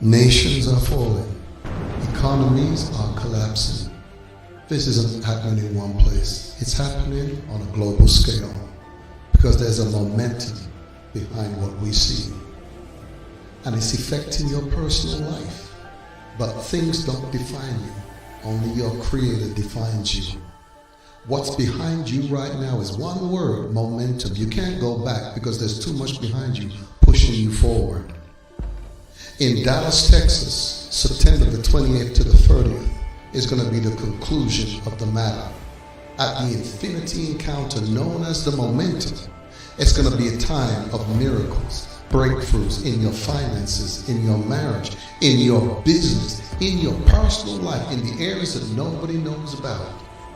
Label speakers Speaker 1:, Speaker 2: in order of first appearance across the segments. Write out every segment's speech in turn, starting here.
Speaker 1: Nations are falling. Economies are collapsing. This isn't happening in one place. It's happening on a global scale because there's a momentum behind what we see. And it's affecting your personal life. But things don't define you. Only your Creator defines you. What's behind you right now is one word: momentum. You can't go back because there's too much behind you pushing you forward. In Dallas, Texas, September the 28th to the 30th is going to be the conclusion of the matter. At the Infinity Encounter known as the Momentum, it's going to be a time of miracles, breakthroughs in your finances, in your marriage, in your business, in your personal life, in the areas that nobody knows about.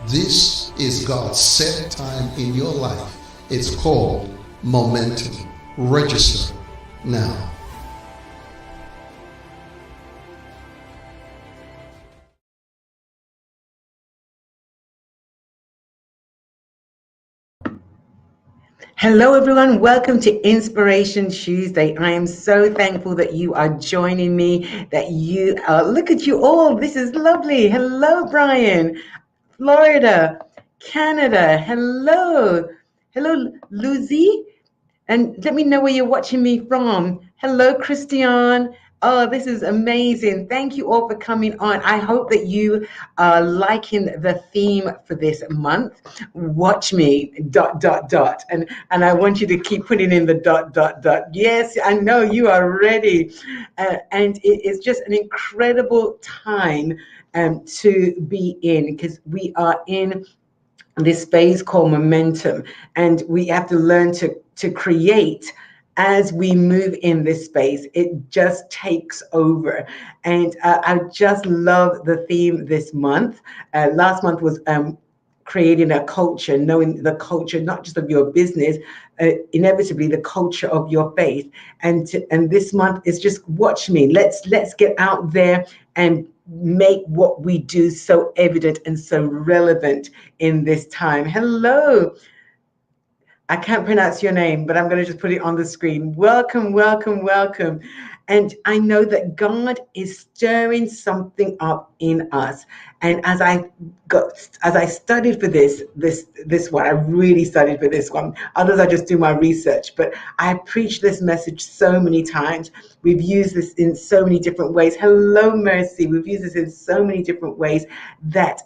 Speaker 1: This is God's set time in your life. It's called Momentum. Register now.
Speaker 2: Hello, everyone. Welcome to Inspiration Tuesday. I am so thankful that you are joining me, that you look at you all. This is lovely. Hello, Brian, Florida, Canada. Hello. Hello, Lucy. And let me know where you're watching me from. Hello, Christian. Oh, this is amazing. Thank you all for coming on. I hope that you are liking the theme for this month. Watch me, ... And I want you to keep putting in the ... Yes, I know you are ready. And it is just an incredible time to be in, because we are in this phase called momentum, and we have to learn to create as we move in this space. It just takes over. And I just love the theme this month. Last month was creating a culture, knowing the culture, not just of your business, inevitably the culture of your faith. And this month is just watch me. Let's get out there and make what we do so evident and so relevant in this time. Hello. I can't pronounce your name, but I'm going to just put it on the screen. Welcome, welcome, welcome. And I know that God is stirring something up in us. And as I studied for this one, I really studied for this one. Others, I just do my research, but I preached this message so many times. We've used this in so many different ways. Hello, Mercy. We've used this in so many different ways that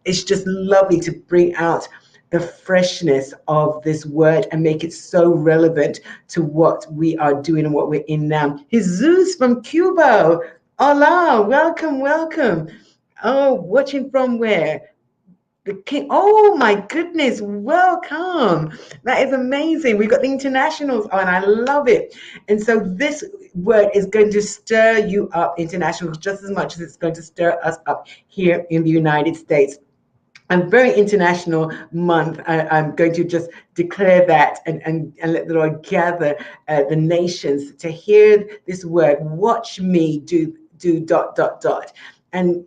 Speaker 2: it's just lovely to bring out the freshness of this word and make it so relevant to what we are doing and what we're in now. Jesus from Cuba. Hola, welcome, welcome. Oh, watching from where? The King. Oh my goodness, welcome. That is amazing. We've got the internationals on. I love it. And so this word is going to stir you up, internationals, just as much as it's going to stir us up here in the United States. A very international month. I'm going to just declare that and let the Lord gather the nations to hear this word. Watch me do ... And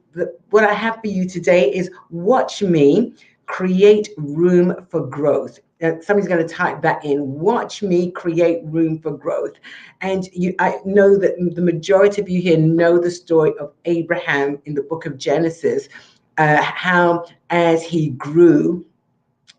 Speaker 2: what I have for you today is watch me create room for growth. Somebody's going to type that in. Watch me create room for growth. And I know that the majority of you here know the story of Abraham in the book of Genesis. How as he grew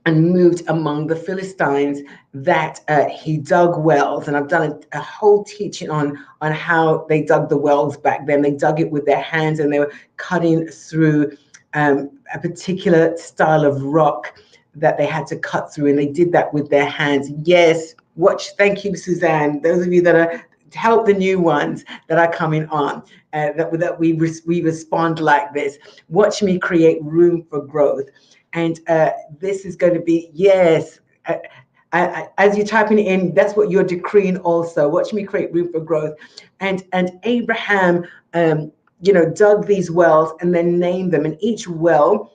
Speaker 2: and moved among the Philistines, that he dug wells. And I've done a whole teaching on how they dug the wells back then. They dug it with their hands, and they were cutting through a particular style of rock that they had to cut through, and they did that with their hands. Yes, watch. Thank you, Suzanne. Those of you that are help the new ones that are coming on, that we respond like this. Watch me create room for growth. And this is going to be, yes, as you're typing it in, that's what you're decreeing also. Watch me create room for growth. And Abraham, dug these wells and then named them. And each well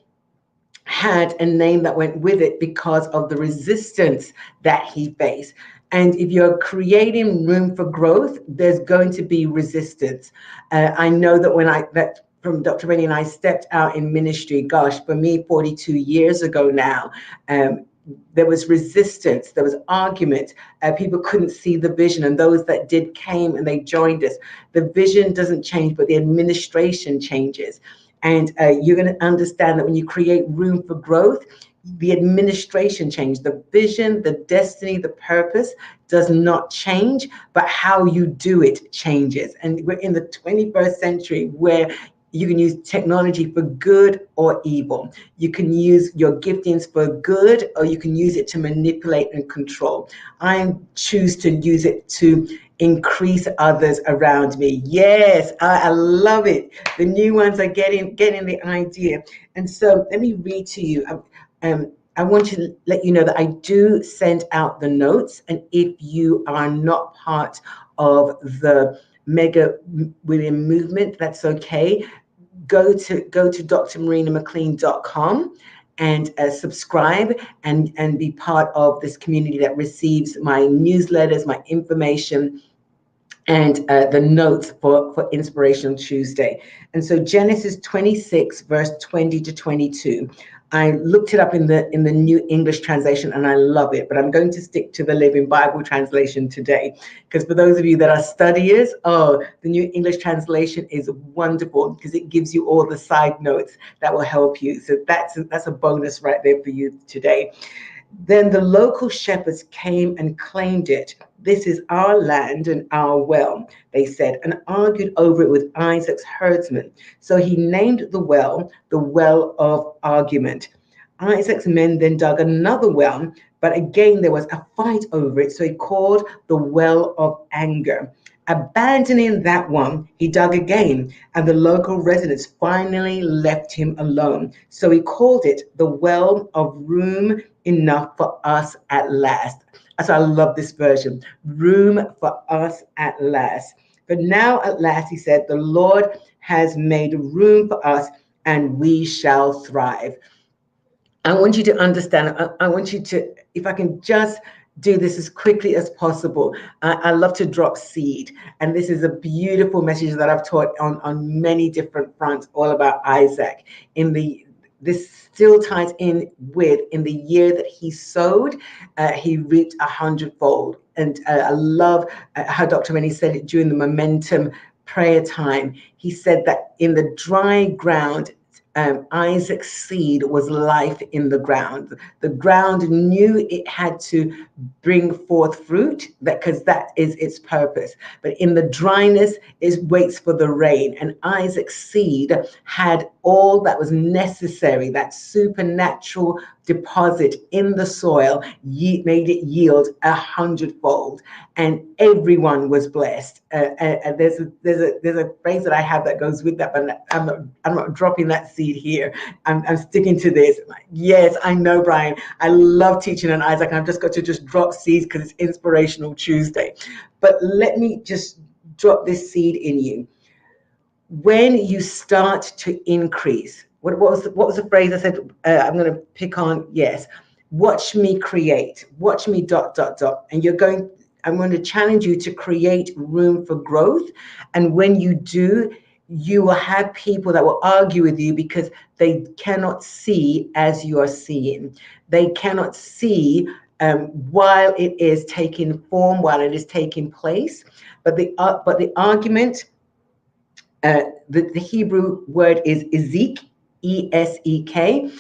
Speaker 2: had a name that went with it because of the resistance that he faced. And if you're creating room for growth, there's going to be resistance. I know that from Dr. Rennie and I stepped out in ministry, gosh, for me, 42 years ago now, there was resistance, there was argument, people couldn't see the vision, and those that did came and they joined us. The vision doesn't change, but the administration changes. And you're going to understand that when you create room for growth, the administration changes. The vision, the destiny, the purpose does not change, but how you do it changes. And we're in the 21st century where you can use technology for good or evil. You can use your giftings for good, or you can use it to manipulate and control. I choose to use it to increase others around me. Yes, I love it. The new ones are getting the idea. And so let me read to you. I want to let you know that I do send out the notes, and if you are not part of the Mega William movement, that's okay. Go to drmarinamclean.com and subscribe and be part of this community that receives my newsletters, my information, and the notes for Inspirational Tuesday. And so Genesis 26, verse 20 to 22. I looked it up in the New English translation, and I love it, but I'm going to stick to the Living Bible translation today, because for those of you that are studiers, the New English translation is wonderful because it gives you all the side notes that will help you. So that's a bonus right there for you today. Then the local shepherds came and claimed it. This is our land and our well, they said, and argued over it with Isaac's herdsmen. So he named the well of argument. Isaac's men then dug another well, but again there was a fight over it. So he called the well of anger. Abandoning that one, he dug again, and the local residents finally left him alone. So he called it the well of room enough for us at last. So I love this version. Room for us at last. But now at last, he said, the Lord has made room for us, and we shall thrive. I want you to understand. I want you to, if I can just do this as quickly as possible. I love to drop seed. And this is a beautiful message that I've taught on many different fronts, all about Isaac. This still ties in with, in the year that he sowed, he reaped 100-fold. And I love how Dr. Rennie said it during the Momentum prayer time. He said that in the dry ground, Isaac's seed was life in the ground. The ground knew it had to bring forth fruit, because that is its purpose. But in the dryness, it waits for the rain. And Isaac's seed had all that was necessary, that supernatural deposit in the soil, made it yield 100-fold, and everyone was blessed. And there's a phrase that I have that goes with that, but I'm not dropping that seed here. I'm sticking to this. Yes, I know, Brian. I love teaching on Isaac. I've just got to drop seeds because it's Inspirational Tuesday. But let me just drop this seed in you. When you start to increase, what was the phrase I said? I'm going to pick on. Yes, watch me create. Watch me ... And I'm going to challenge you to create room for growth. And when you do, you will have people that will argue with you because they cannot see as you are seeing. They cannot see while it is taking form, while it is taking place. But the argument. The Hebrew word is ezek, E-S-E-K.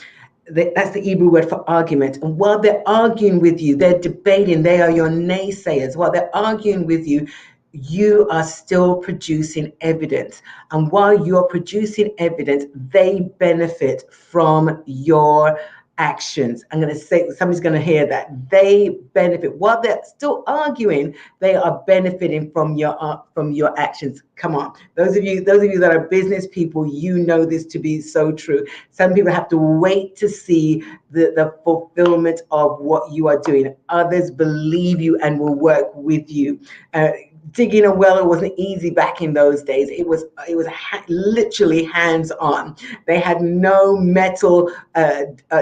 Speaker 2: That's the Hebrew word for argument. And while they're arguing with you, they're debating, they are your naysayers. While they're arguing with you, you are still producing evidence. And while you're producing evidence, they benefit from your actions. I'm going to say, somebody's going to hear that. They benefit. While they're still arguing, they are benefiting from your actions. Come on. Those of you that are business people, you know this to be so true. Some people have to wait to see the fulfillment of what you are doing. Others believe you and will work with you. Digging a well, it wasn't easy back in those days. It was literally hands-on. They had no metal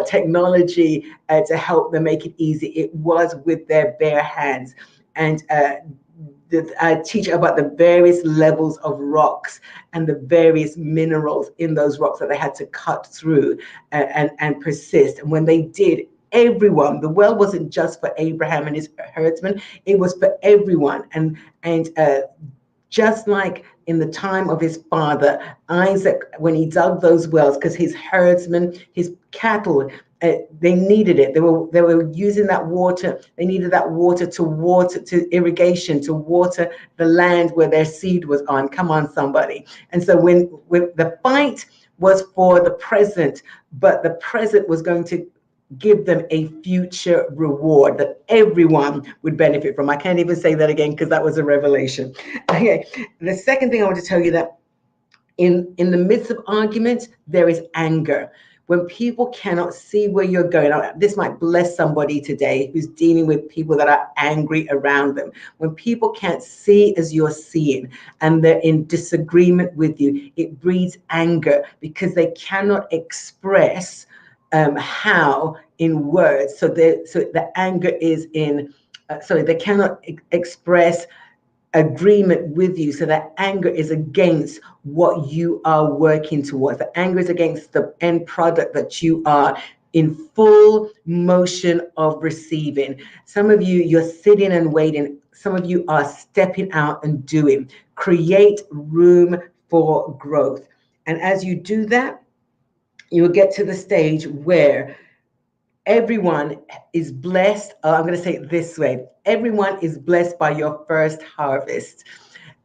Speaker 2: technology to help them make it easy. It was with their bare hands. And I teach about the various levels of rocks and the various minerals in those rocks that they had to cut through and persist. And when they did, everyone. The well wasn't just for Abraham and his herdsmen, it was for everyone. And just like in the time of his father Isaac, when he dug those wells, because his herdsmen, his cattle, they needed it. They were using that water. They needed that water to irrigation, to water the land where their seed was on. Come on, somebody. And so when the fight was for the present, but the present was going to give them a future reward that everyone would benefit from. I can't even say that again because that was a revelation. Okay, the second thing I want to tell you, that in the midst of arguments, there is anger. When people cannot see where you're going, this might bless somebody today who's dealing with people that are angry around them. When people can't see as you're seeing and they're in disagreement with you, it breeds anger because they cannot express how in words. So the anger is in, they cannot express agreement with you. So that anger is against what you are working towards. The anger is against the end product that you are in full motion of receiving. Some of you, you're sitting and waiting. Some of you are stepping out and doing. Create room for growth. And as you do that, you will get to the stage where everyone is blessed. I'm going to say it this way. Everyone is blessed by your first harvest.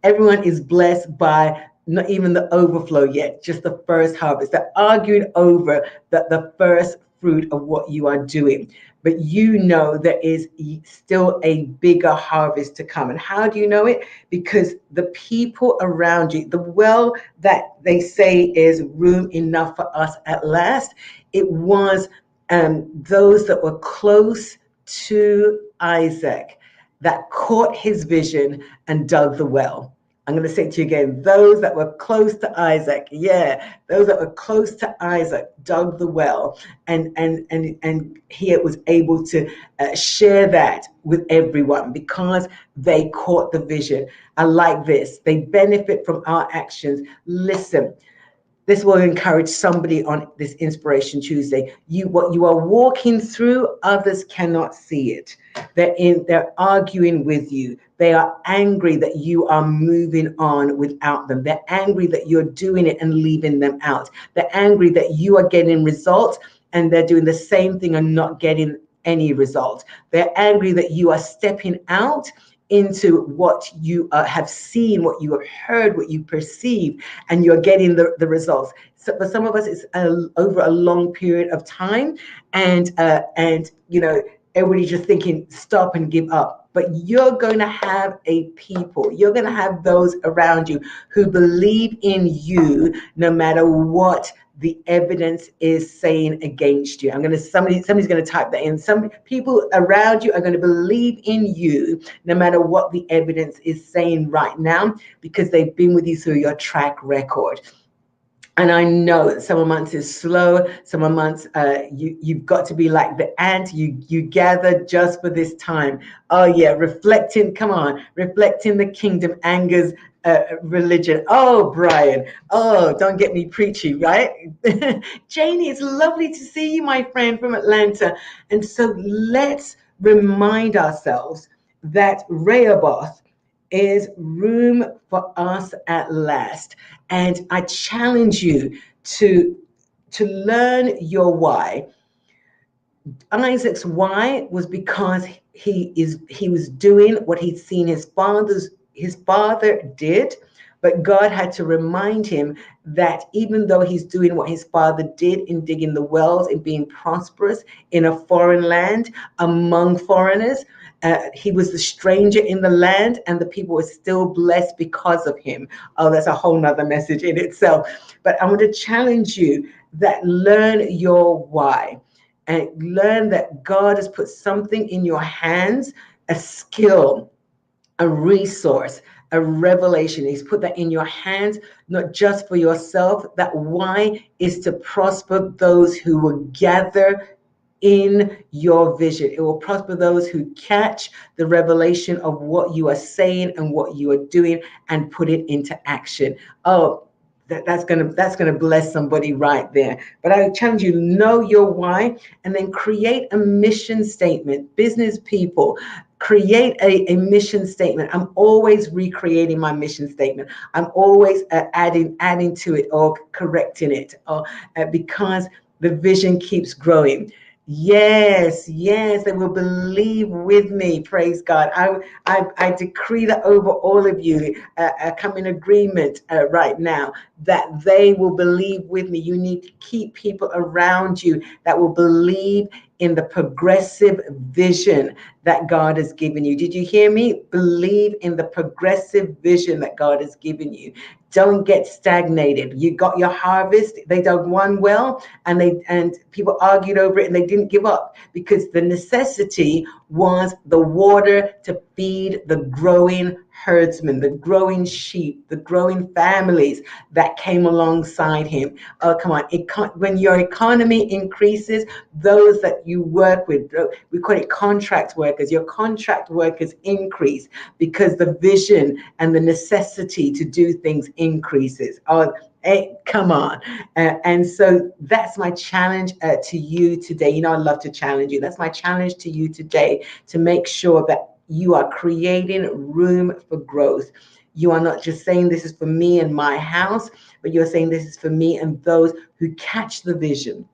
Speaker 2: Everyone is blessed by not even the overflow yet, just the first harvest. They're arguing over the first fruit of what you are doing. But you know there is still a bigger harvest to come. And how do you know it? Because the people around you, the well that they say is room enough for us at last, it was those that were close to Isaac that caught his vision and dug the well. I'm going to say it to you again, those that were close to Isaac, those that were close to Isaac dug the well, and he was able to share that with everyone because they caught the vision. I like this. They benefit from our actions. Listen, this will encourage somebody on this Inspiration Tuesday. What you are walking through, others cannot see it. They're arguing with you. They are angry that you are moving on without them. They're angry that you're doing it and leaving them out. They're angry that you are getting results and they're doing the same thing and not getting any results. They're angry that you are stepping out into what you have seen, what you have heard, what you perceive, and you're getting the results. So for some of us, it's over a long period of time, and everybody's just thinking, stop and give up. But you're going to have a people, you're going to have those around you who believe in you no matter what the evidence is saying against you. Somebody's going to type that in. Some people around you are going to believe in you no matter what the evidence is saying right now, because they've been with you through your track record. And I know that summer months is slow. Summer months, you've got to be like the ant. You gather just for this time. Oh yeah, reflecting the kingdom angers religion. Oh, Brian. Oh, don't get me preachy, right? Janie, it's lovely to see you, my friend from Atlanta. And so let's remind ourselves that Rehoboth is room for us at last. And I challenge you to learn your why. Isaac's why was because he was doing what he'd seen his father did, but God had to remind him that even though he's doing what his father did in digging the wells and being prosperous in a foreign land among foreigners, he was the stranger in the land, and the people were still blessed because of him. Oh, that's a whole nother message in itself. But I want to challenge you that learn your why, and learn that God has put something in your hands, a skill, a resource, a revelation. He's put that in your hands, not just for yourself. That why is to prosper those who will gather in your vision. It will prosper those who catch the revelation of what you are saying and what you are doing and put it into action. Oh, That's gonna bless somebody right there. But I challenge you, know your why, and then create a mission statement. Business people, create a mission statement. I'm always recreating my mission statement. I'm always adding to it or correcting it, or because the vision keeps growing. Yes, yes, they will believe with me. Praise God. I decree that over all of you. I come in agreement right now that they will believe with me. You need to keep people around you that will believe in the progressive vision that God has given you. Did you hear me? Believe in the progressive vision that God has given you. Don't get stagnated. You got your harvest. They dug one well, and people argued over it, and they didn't give up because the necessity was the water to feed the growing herdsmen, the growing sheep, the growing families that came alongside him. Oh, come on. When your economy increases, those that you work with, we call it contract workers, your contract workers increase because the vision and the necessity to do things increases. Oh, hey, come on. And so that's my challenge to you today. You know, I love to challenge you. That's my challenge to you today, to make sure that you are creating room for growth. You are not just saying this is for me and my house, but you're saying this is for me and those who catch the vision.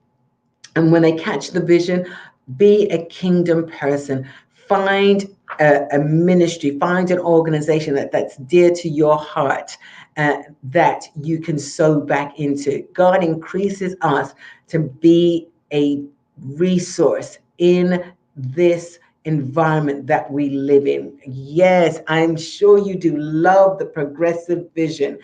Speaker 2: And when they catch the vision, be a kingdom person. Find a ministry, find an organization that's dear to your heart, that you can sow back into. God increases us to be a resource in this environment that we live in. Yes, I'm sure you do love the progressive vision.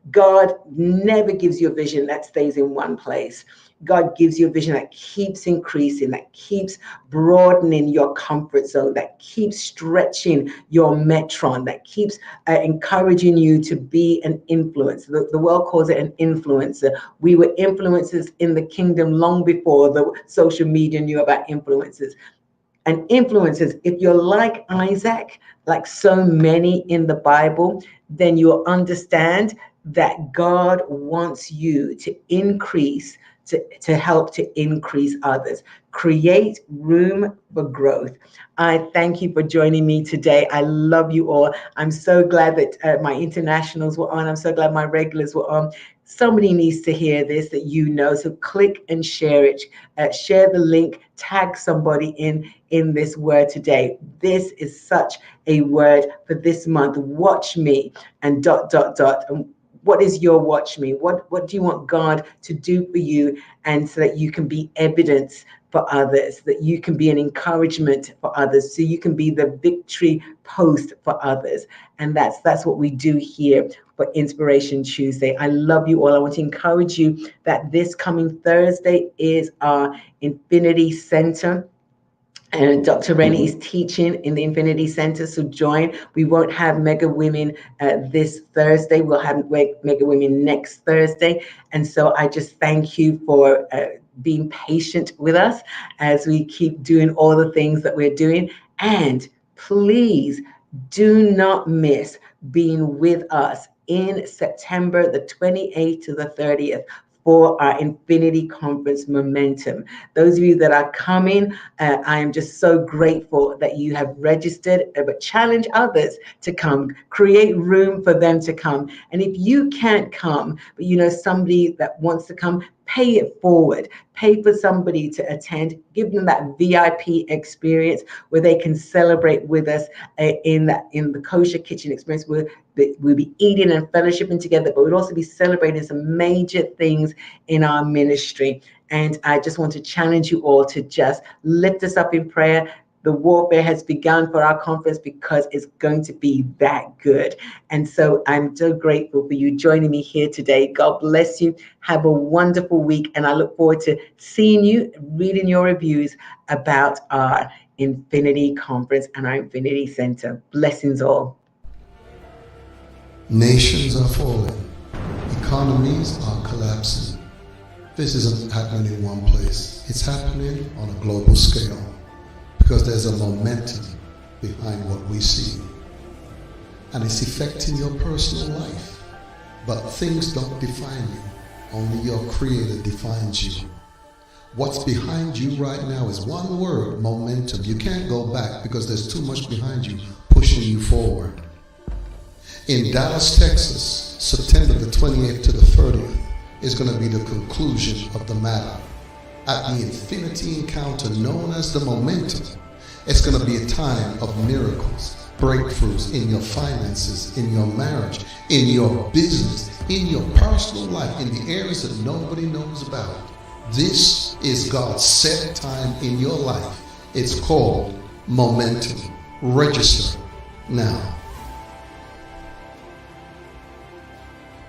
Speaker 2: God never gives you a vision that stays in one place. God gives you a vision that keeps increasing, that keeps broadening your comfort zone, that keeps stretching your metron, that keeps encouraging you to be an influencer. The world calls it an influencer. We were influencers in the kingdom long before the social media knew about influencers. And influences, if you're like Isaac, like so many in the Bible, then you'll understand that God wants you to increase, to help to increase others. Create room for growth. I thank you for joining me today. I love you all. I'm so glad that my internationals were on. I'm so glad my regulars were on. Somebody needs to hear this that you know. So click and share it. Share the link. Tag somebody in this word today. This is such a word for this month. Watch me and ... And what is your watch me? What do you want God to do for you, and so that you can be evidence for others, that you can be an encouragement for others, so you can be the victory post for others. And that's what we do here for Inspiration Tuesday. I love you all. I want to encourage you that this coming Thursday is our Infinity Center. And Dr. Rennie is teaching in the Infinity Center, so join. We won't have Mega Women this Thursday. We'll have Mega Women next Thursday. And so I just thank you for being patient with us as we keep doing all the things that we're doing. And please do not miss being with us in September the 28th to the 30th for our Infinity Conference Momentum. Those of you that are coming, I am just so grateful that you have registered, but challenge others to come. Create room for them to come. And if you can't come, but you know somebody that wants to come, pay it forward. Pay for somebody to attend. Give them that VIP experience where they can celebrate with us in the kosher kitchen experience. We'll be eating and fellowshipping together, but we'll also be celebrating some major things in our ministry. And I just want to challenge you all to just lift us up in prayer. The warfare has begun for our conference because it's going to be that good. And so I'm so grateful for you joining me here today. God bless you. Have a wonderful week. And I look forward to seeing you, reading your reviews about our Infinity Conference and our Infinity Center. Blessings all.
Speaker 1: Nations are falling. Economies are collapsing. This isn't happening in one place. It's happening on a global scale because there's a momentum behind what we see. And it's affecting your personal life. But things don't define you. Only your Creator defines you. What's behind you right now is one word: momentum. You can't go back because there's too much behind you pushing you forward. In Dallas, Texas, September the 28th to the 30th is going to be the conclusion of the matter. At the Infinity Encounter known as the Momentum, it's going to be a time of miracles, breakthroughs in your finances, in your marriage, in your business, in your personal life, in the areas that nobody knows about. This is God's set time in your life. It's called momentum. Register now.